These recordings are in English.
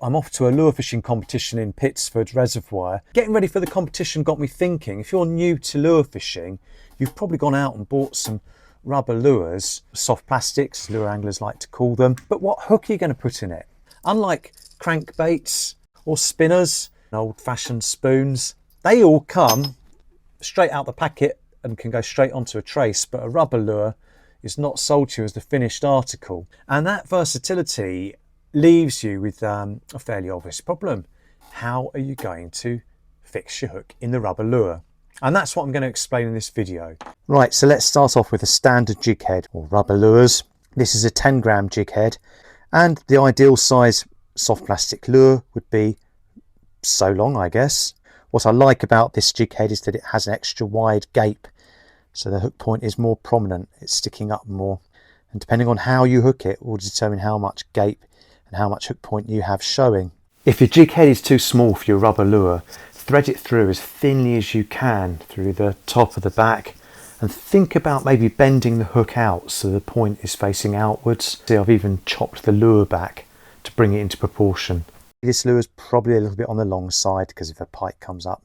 I'm off to a lure fishing competition in Pittsford Reservoir. Getting ready for the competition got me thinking, if you're new to lure fishing, you've probably gone out and bought some rubber lures, soft plastics, as lure anglers like to call them, but what hook are you going to put in it? Unlike crankbaits or spinners, old-fashioned spoons, they all come straight out the packet and can go straight onto a trace, but a rubber lure is not sold to you as the finished article. And that versatility leaves you with a fairly obvious problem. How are you going to fix your hook in the rubber lure? And that's what I'm going to explain in this video. Right, so let's start off with a standard jig head or rubber lures. This is a 10-gram jig head, and the ideal size soft plastic lure would be so long, I guess. What I like about this jig head is that it has an extra wide gape, so the hook point is more prominent, it's sticking up more, and depending on how you hook it will determine how much gape and how much hook point you have showing. If your jig head is too small for your rubber lure, thread it through as thinly as you can through the top of the back, and think about maybe bending the hook out so the point is facing outwards. See, I've even chopped the lure back to bring it into proportion. This lure is probably a little bit on the long side because if a pike comes up,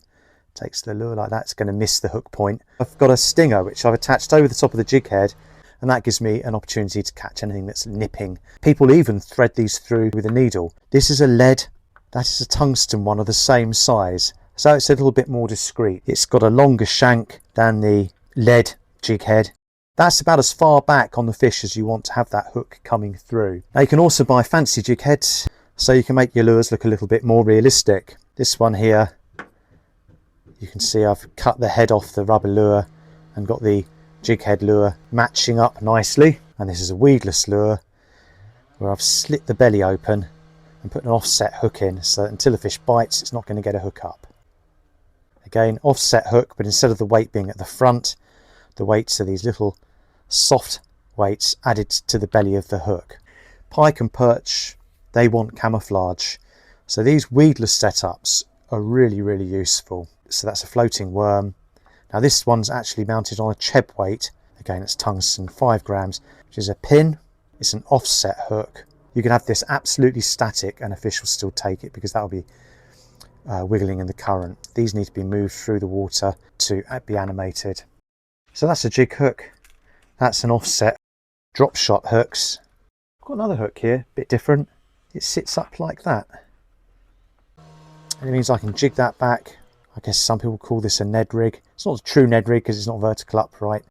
takes the lure like that, it's going to miss the hook point. I've got a stinger which I've attached over the top of the jig head, and that gives me an opportunity to catch anything that's nipping. People even thread these through with a needle. This is a lead, that is a tungsten one of the same size, so it's a little bit more discreet. It's got a longer shank than the lead jig head. That's about as far back on the fish as you want to have that hook coming through. Now you can also buy fancy jig heads, so you can make your lures look a little bit more realistic. This one here, you can see I've cut the head off the rubber lure and got the jig head lure matching up nicely. And this is a weedless lure where I've slit the belly open and put an offset hook in, so that until the fish bites it's not going to get a hook up. Again, offset hook, but instead of the weight being at the front, the weights are these little soft weights added to the belly of the hook. Pike and perch, they want camouflage, so these weedless setups are really useful. So that's a floating worm. Now this one's actually mounted on a cheb weight, again it's tungsten, 5 grams, which is a pin. It's an offset hook. You can have this absolutely static and a fish will still take it because that'll be wiggling in the current. These need to be moved through the water to be animated. So that's a jig hook, that's an offset. Drop shot hooks. I've got another hook here, a bit different. It sits up like that, and it means I can jig that back. I guess some people call this a Ned rig. It's not a true Ned rig because it's not vertical upright.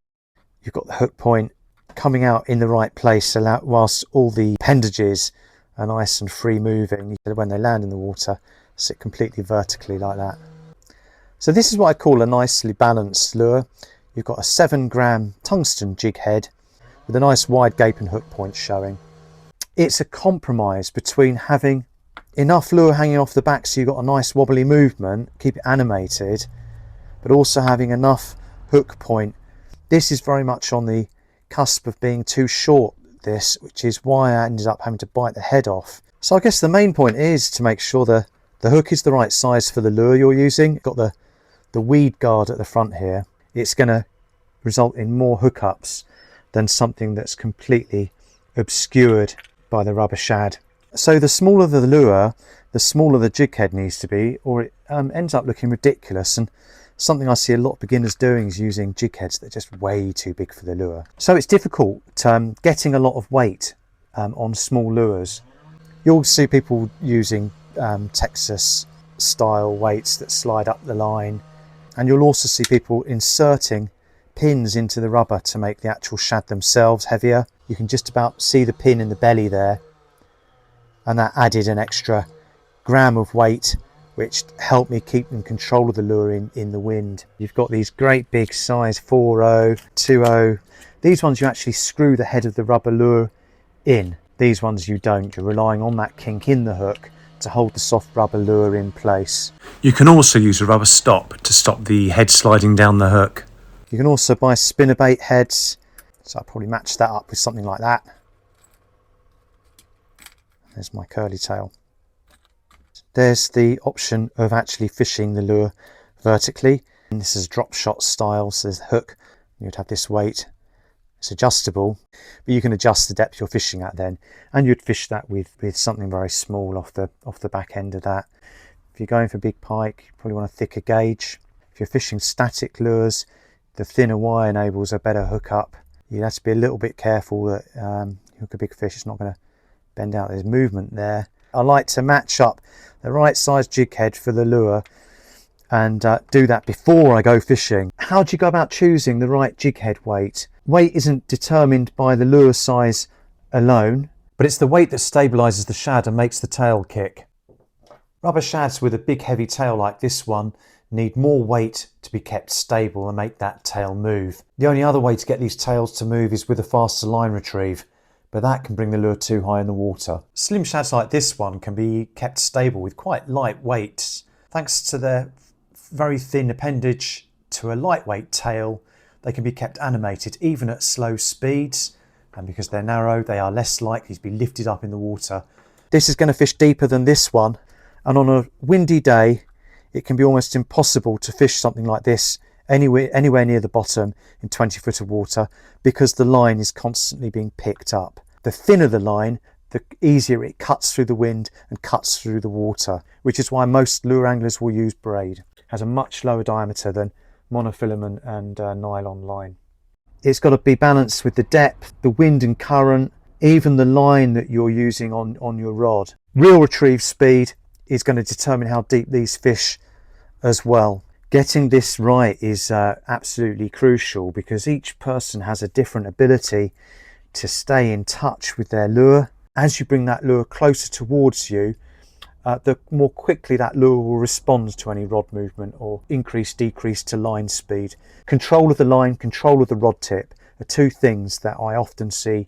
You've got the hook point coming out in the right place whilst all the appendages are nice and free moving. When they land in the water, sit completely vertically like that. So this is what I call a nicely balanced lure. You've got a 7-gram tungsten jig head with a nice wide gape and hook point showing. It's a compromise between having enough lure hanging off the back so you've got a nice wobbly movement, keep it animated, but also having enough hook point. This is very much on the cusp of being too short, this, which is why I ended up having to bite the head off. So I guess the main point is to make sure the hook is the right size for the lure you're using. Got the weed guard at the front here. It's going to result in more hookups than something that's completely obscured by the rubber shad. So the smaller the lure, the smaller the jig head needs to be, or it ends up looking ridiculous. And something I see a lot of beginners doing is using jig heads that are just way too big for the lure. So it's difficult getting a lot of weight on small lures. You'll see people using Texas style weights that slide up the line, and you'll also see people inserting pins into the rubber to make the actual shad themselves heavier. You can just about see the pin in the belly there, and that added an extra gram of weight, which helped me keep in control of the lure in the wind. You've got these great big size 4.0, 2.0. These ones you actually screw the head of the rubber lure in. These ones you don't. You're relying on that kink in the hook to hold the soft rubber lure in place. You can also use a rubber stop to stop the head sliding down the hook. You can also buy spinnerbait heads, so I'll probably match that up with something like that. There's my curly tail. There's the option of actually fishing the lure vertically. And this is drop shot style, so there's the hook. You'd have this weight It's adjustable, but you can adjust the depth you're fishing at then, and you'd fish that with something very small off the back end of that. If you're going for big pike, you probably want a thicker gauge. If you're fishing static lures, the thinner wire enables a better hookup. You have to be a little bit careful that you hook a big fish, it's not going to bend out. There's movement there. I like to match up the right size jig head for the lure and do that before I go fishing. How do you go about choosing the right jig head weight? Weight isn't determined by the lure size alone, but it's the weight that stabilizes the shad and makes the tail kick. Rubber shads with a big heavy tail like this one need more weight to be kept stable and make that tail move. The only other way to get these tails to move is with a faster line retrieve, but that can bring the lure too high in the water. Slim shads like this one can be kept stable with quite light weights. Thanks to their very thin appendage to a lightweight tail, they can be kept animated even at slow speeds, and because they're narrow, they are less likely to be lifted up in the water. This is going to fish deeper than this one, and on a windy day, it can be almost impossible to fish something like this anywhere near the bottom in 20 foot of water because the line is constantly being picked up. The thinner the line, the easier it cuts through the wind and cuts through the water, which is why most lure anglers will use braid. It has a much lower diameter than monofilament and nylon line. It's got to be balanced with the depth, the wind and current, even the line that you're using on your rod. Reel retrieve speed is going to determine how deep these fish as well. Getting this right is absolutely crucial because each person has a different ability to stay in touch with their lure. As you bring that lure closer towards you, the more quickly that lure will respond to any rod movement or decrease to line speed. Control of the line, control of the rod tip are two things that I often see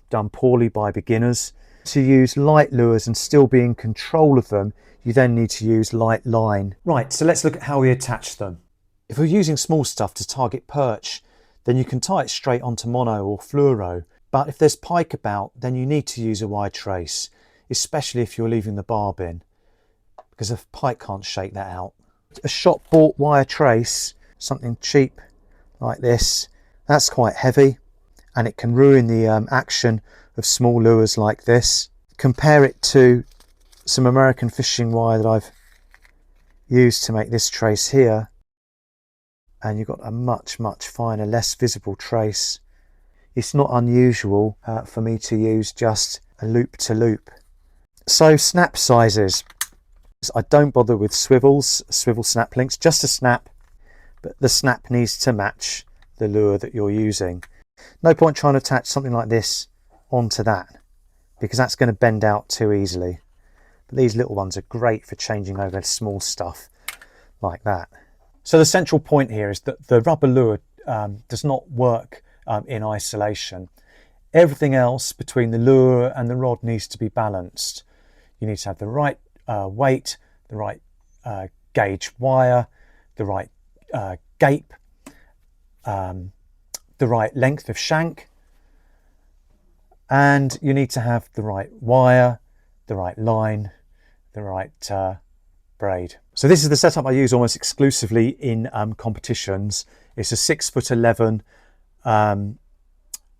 done poorly by beginners. To use light lures and still be in control of them, you then need to use light line. Right, so let's look at how we attach them. If we're using small stuff to target perch, then you can tie it straight onto mono or fluoro. But if there's pike about, then you need to use a wide trace, especially if you're leaving the barb in, because a pike can't shake that out. A shop bought wire trace, something cheap like this, that's quite heavy and it can ruin the action of small lures like this. Compare it to some American fishing wire that I've used to make this trace here, and you've got a much finer, less visible trace. It's not unusual for me to use just a loop to loop. So snap sizes, I don't bother with swivel snap links, just a snap, but the snap needs to match the lure that you're using. No point trying to attach something like this onto that because that's going to bend out too easily. But these little ones are great for changing over small stuff like that. So the central point here is that the rubber lure does not work in isolation. Everything else between the lure and the rod needs to be balanced. You need to have the right weight, the right gauge wire, the right gape, the right length of shank, and you need to have the right wire, the right line, the right braid. So this is the setup I use almost exclusively in competitions. It's a 6'11"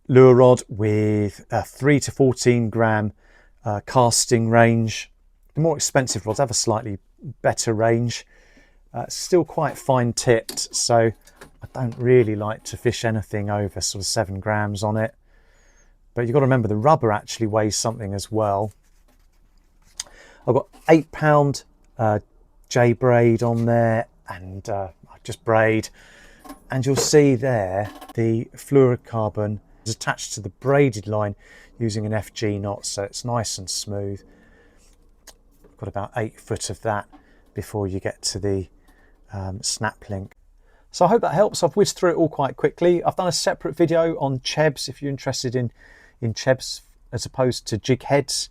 lure rod with a 3 to 14 gram casting range. The more expensive rods have a slightly better range. Still quite fine tipped, so I don't really like to fish anything over sort of 7 grams on it. But you've got to remember the rubber actually weighs something as well. I've got 8-pound J braid on there, and just braid, and you'll see there the fluorocarbon is attached to the braided line using an FG knot, so it's nice and smooth. Got about 8 foot of that before you get to the snap link. So I hope that helps. I've whizzed through it all quite quickly. I've done a separate video on chebs if you're interested in chebs as opposed to jig heads,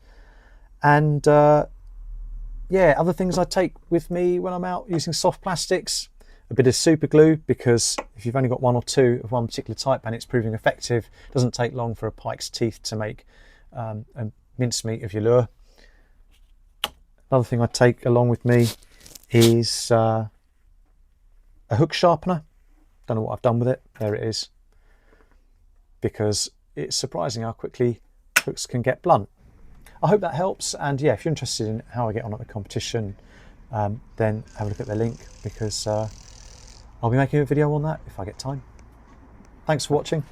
and yeah, other things I take with me when I'm out using soft plastics, a bit of super glue, because if you've only got 1 or 2 of one particular type and it's proving effective, it doesn't take long for a pike's teeth to make a mincemeat of your lure. Another thing I take along with me is a hook sharpener. Don't know what I've done with it. There it is. because it's surprising how quickly hooks can get blunt. I hope that helps, and yeah, if you're interested in how I get on at the competition, then have a look at the link, because I'll be making a video on that if I get time. Thanks for watching.